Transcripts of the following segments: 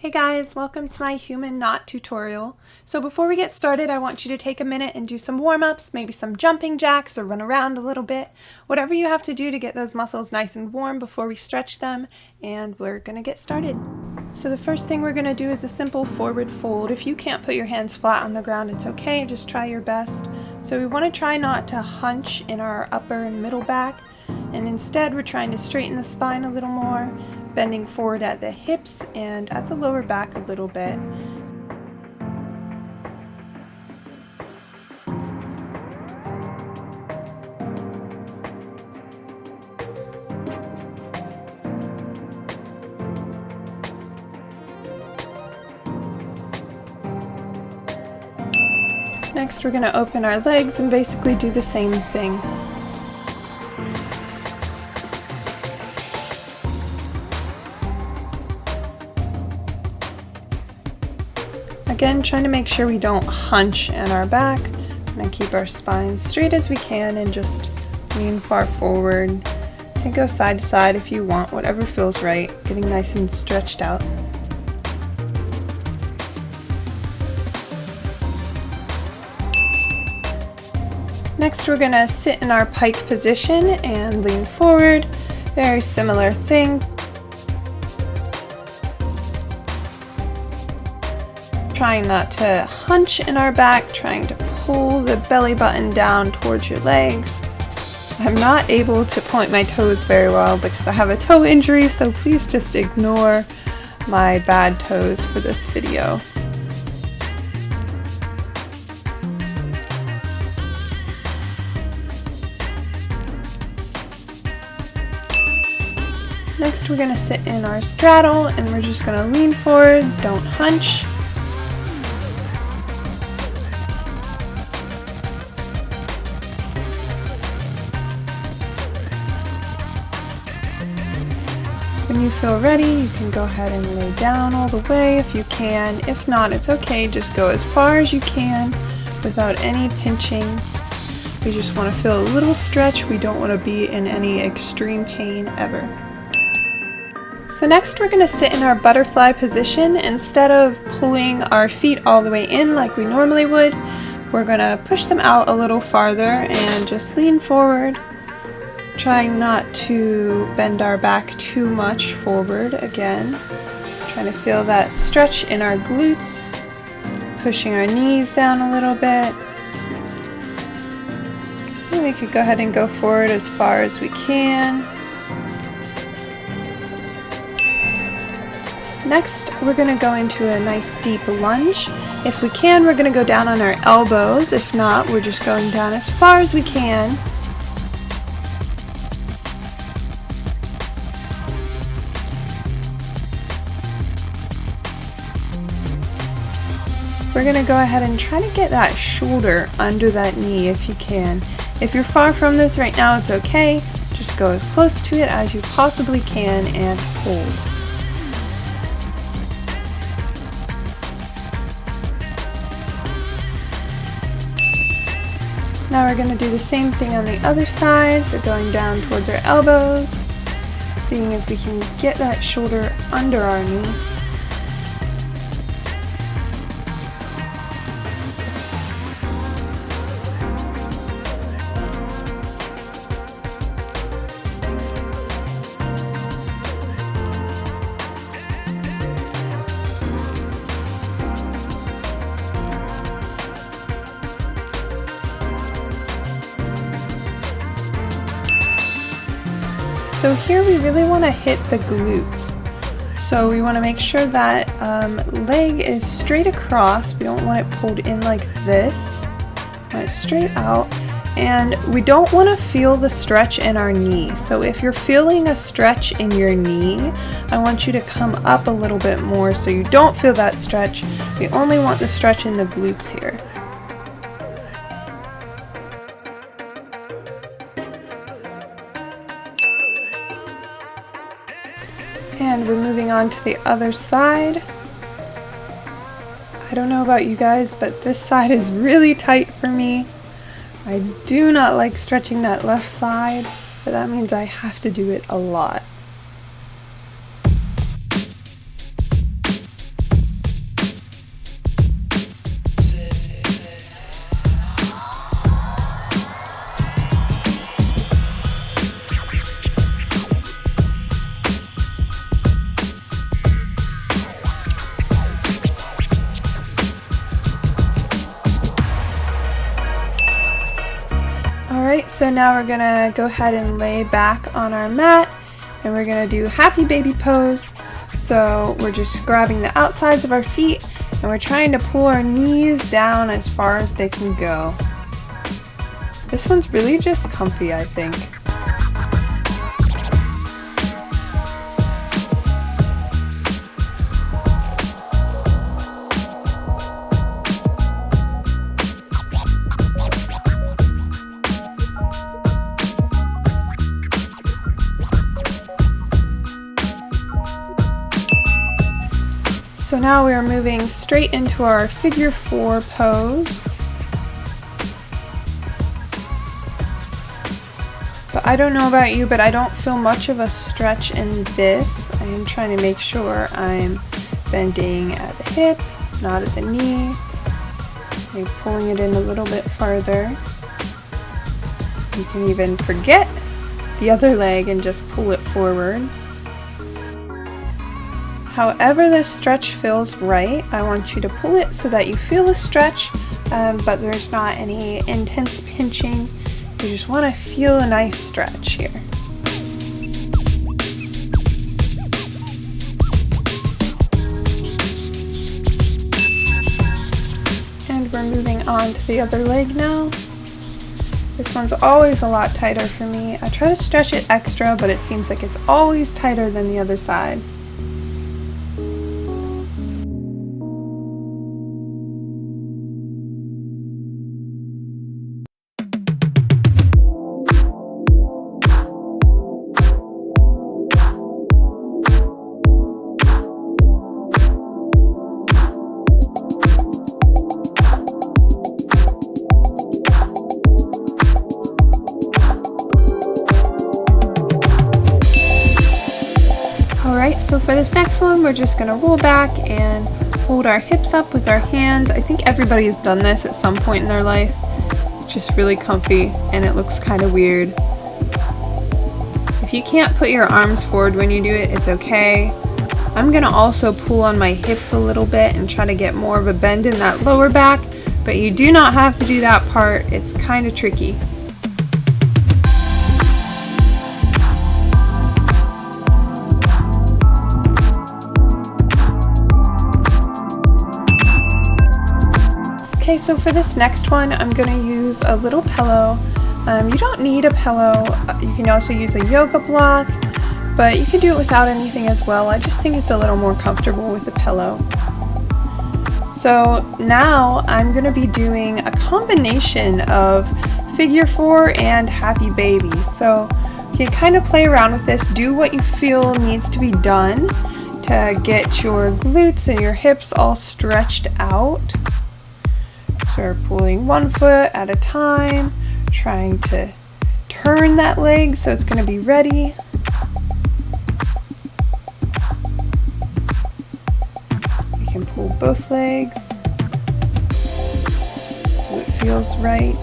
Hey guys, welcome to my human knot tutorial. So before we get started, I want you to take a minute and do some warm-ups, maybe some jumping jacks or run around a little bit. Whatever you have to do to get those muscles nice and warm before we stretch them, and we're gonna get started. So the first thing we're gonna do is a simple forward fold. If you can't put your hands flat on the ground, it's okay, just try your best. So we wanna try not to hunch in our upper and middle back, and instead we're trying to straighten the spine a little more, bending forward at the hips and at the lower back a little bit. Next, we're going to open our legs and basically do the same thing. Again, trying to make sure we don't hunch in our back. We're going to keep our spine straight as we can and just lean far forward. You can go side to side if you want, whatever feels right, getting nice and stretched out. Next, we're going to sit in our pike position and lean forward. Very similar thing. Trying not to hunch in our back, trying to pull the belly button down towards your legs. I'm not able to point my toes very well because I have a toe injury, so please just ignore my bad toes for this video. Next, we're going to sit in our straddle and we're just going to lean forward, don't hunch. When you feel ready, you can go ahead and lay down all the way if you can. If not, it's okay. Just go as far as you can without any pinching. We just want to feel a little stretch. We don't want to be in any extreme pain ever. So next, we're going to sit in our butterfly position. Instead of pulling our feet all the way in like we normally would, we're going to push them out a little farther and just lean forward. Trying not to bend our back too much forward again. Trying to feel that stretch in our glutes. Pushing our knees down a little bit. And we could go ahead and go forward as far as we can. Next, we're going to go into a nice deep lunge. If we can, we're going to go down on our elbows. If not, we're just going down as far as we can. We're going to go ahead and try to get that shoulder under that knee if you can. If you're far from this right now, it's okay. Just go as close to it as you possibly can and hold. Now we're going to do the same thing on the other side, so going down towards our elbows, seeing if we can get that shoulder under our knee. So here we really want to hit the glutes. So we want to make sure that leg is straight across. We don't want it pulled in like this. We want it straight out. And we don't want to feel the stretch in our knee. So if you're feeling a stretch in your knee, I want you to come up a little bit more so you don't feel that stretch. We only want the stretch in the glutes here. And we're moving on to the other side. I don't know about you guys, but this side is really tight for me. I do not like stretching that left side, but that means I have to do it a lot. So now we're gonna go ahead and lay back on our mat and we're gonna do happy baby pose. So we're just grabbing the outsides of our feet and we're trying to pull our knees down as far as they can go. This one's really just comfy, I think. So now we are moving straight into our figure 4 pose. So I don't know about you, but I don't feel much of a stretch in this. I am trying to make sure I'm bending at the hip, not at the knee. Maybe pulling it in a little bit farther. You can even forget the other leg and just pull it forward. However the stretch feels right, I want you to pull it so that you feel a stretch, but there's not any intense pinching. You just want to feel a nice stretch here. And we're moving on to the other leg now. This one's always a lot tighter for me. I try to stretch it extra, but it seems like it's always tighter than the other side. So for this next one, we're just going to roll back and hold our hips up with our hands. I think everybody's done this at some point in their life. It's just really comfy and it looks kind of weird. If you can't put your arms forward when you do it, it's okay. I'm going to also pull on my hips a little bit and try to get more of a bend in that lower back, but you do not have to do that part. It's kind of tricky. Okay, so for this next one, I'm going to use a little pillow. You don't need a pillow. You can also use a yoga block, but you can do it without anything as well. I just think it's a little more comfortable with a pillow. So now I'm going to be doing a combination of figure 4 and happy baby. So you can kind of play around with this, do what you feel needs to be done to get your glutes and your hips all stretched out. So we're pulling one foot at a time, trying to turn that leg so it's going to be ready. You can pull both legs so it feels right.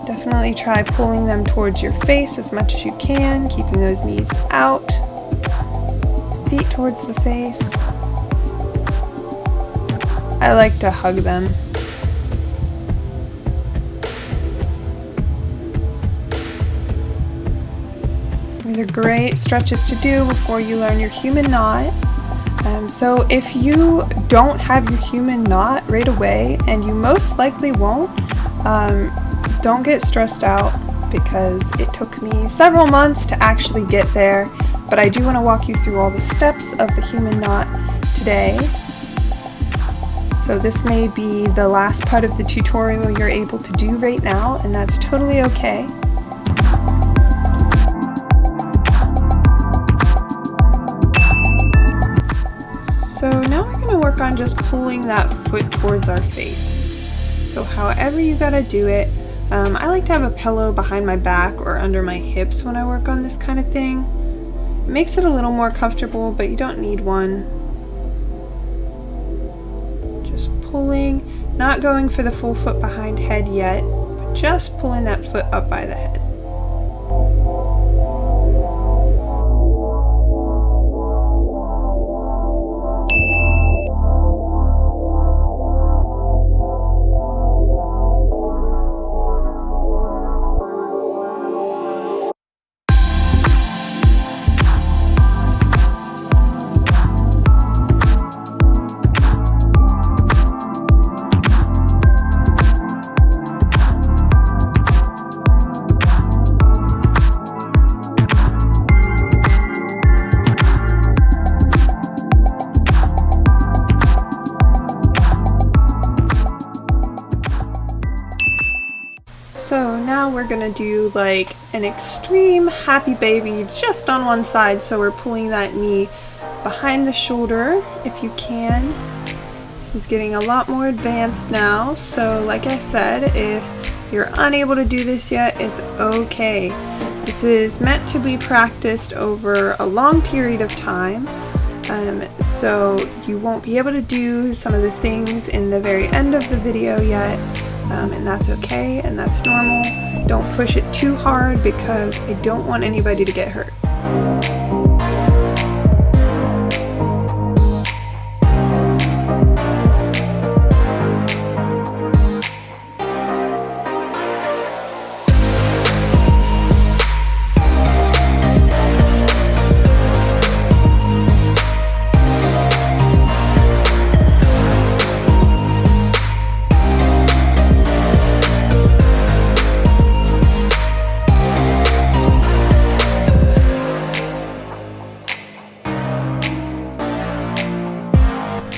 Definitely try pulling them towards your face as much as you can, keeping those knees out, feet towards the face. I like to hug them. These are great stretches to do before you learn your human knot. So if you don't have your human knot right away, and you most likely won't, don't get stressed out because it took me several months to actually get there, but I do want to walk you through all the steps of the human knot today. So this may be the last part of the tutorial you're able to do right now, and that's totally okay. So now we're going to work on just pulling that foot towards our face. So however you gotta do it, I like to have a pillow behind my back or under my hips when I work on this kind of thing. It makes it a little more comfortable, but you don't need one. Pulling, not going for the full foot behind head yet, but just pulling that foot up by the head. gonna do like an extreme happy baby just on one side. So we're pulling that knee behind the shoulder if you can. This is getting a lot more advanced now. So like I said, if you're unable to do this yet, it's okay. This is meant to be practiced over a long period of time. So you won't be able to do some of the things in the very end of the video yet, and that's okay, and that's normal. Don't push it too hard because I don't want anybody to get hurt.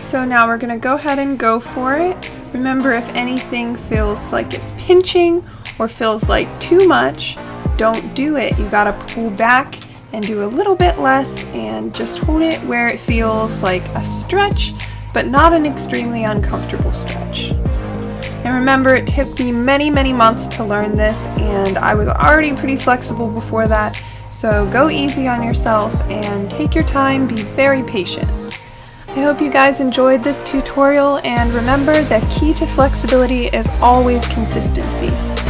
So now we're gonna go ahead and go for it. Remember, if anything feels like it's pinching or feels like too much, don't do it. You gotta pull back and do a little bit less and just hold it where it feels like a stretch, but not an extremely uncomfortable stretch. And remember, it took me many, many months to learn this, and I was already pretty flexible before that. So go easy on yourself and take your time, be very patient. I hope you guys enjoyed this tutorial, and remember, the key to flexibility is always consistency.